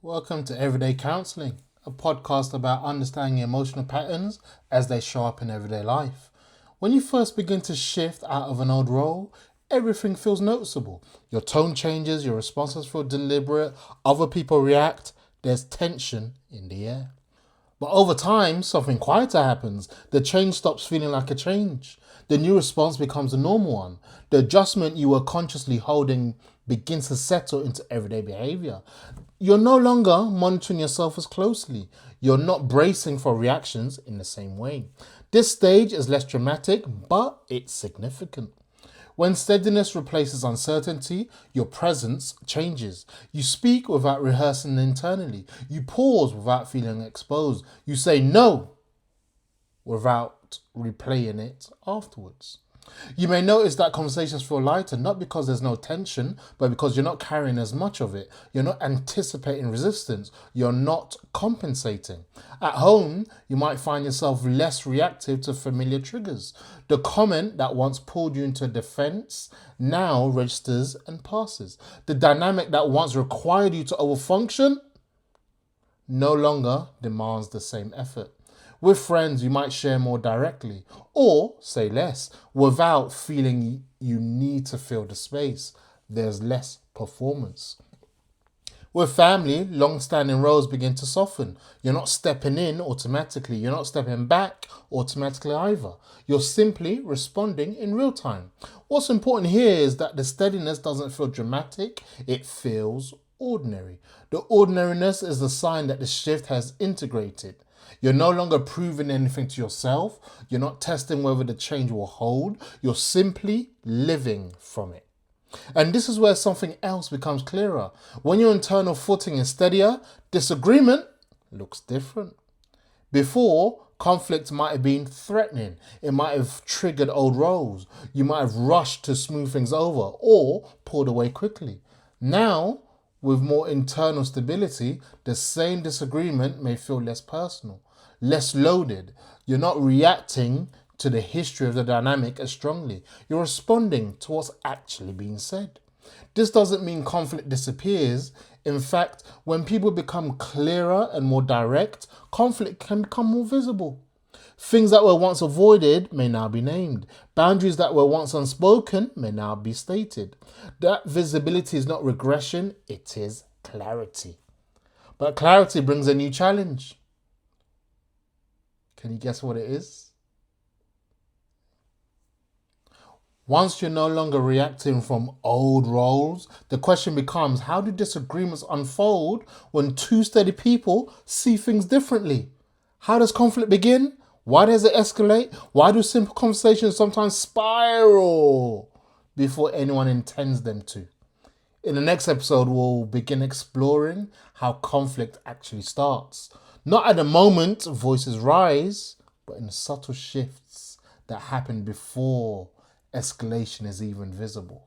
Welcome to Everyday Counseling, a podcast about understanding emotional patterns as they show up in everyday life. When you first begin to shift out of an old role, everything feels noticeable. Your tone changes, your responses feel deliberate, other people react, there's tension in the air. But over time, something quieter happens. The change stops feeling like a change. The new response becomes a normal one. The adjustment you were consciously holding begins to settle into everyday behavior. You're no longer monitoring yourself as closely. You're not bracing for reactions in the same way. This stage is less dramatic, but it's significant. When steadiness replaces uncertainty, your presence changes. You speak without rehearsing internally. You pause without feeling exposed. You say no without replaying it afterwards. You may notice that conversations feel lighter, not because there's no tension, but because you're not carrying as much of it. You're not anticipating resistance. You're not compensating. At home, you might find yourself less reactive to familiar triggers. The comment that once pulled you into defense now registers and passes. The dynamic that once required you to overfunction no longer demands the same effort. With friends, you might share more directly or say less without feeling you need to fill the space. There's less performance. With family, long-standing roles begin to soften. You're not stepping in automatically. You're not stepping back automatically either. You're simply responding in real time. What's important here is that the steadiness doesn't feel dramatic. It feels ordinary. The ordinariness is the sign that the shift has integrated. You're no longer proving anything to yourself. You're not testing whether the change will hold. You're simply living from it. And this is where something else becomes clearer. When your internal footing is steadier, disagreement looks different. Before, conflict might have been threatening. It might have triggered old roles. You might have rushed to smooth things over or pulled away quickly. Now, with more internal stability, the same disagreement may feel less personal, less loaded. You're not reacting to the history of the dynamic as strongly. You're responding to what's actually being said. This doesn't mean conflict disappears. In fact, when people become clearer and more direct, conflict can become more visible. Things that were once avoided may now be named. Boundaries that were once unspoken may now be stated. That visibility is not regression, it is clarity. But clarity brings a new challenge. Can you guess what it is? Once you're no longer reacting from old roles, the question becomes, how do disagreements unfold when two steady people see things differently? How does conflict begin? Why does it escalate? Why do simple conversations sometimes spiral before anyone intends them to? In the next episode, we'll begin exploring how conflict actually starts. Not at the moment voices rise, but in the subtle shifts that happen before escalation is even visible.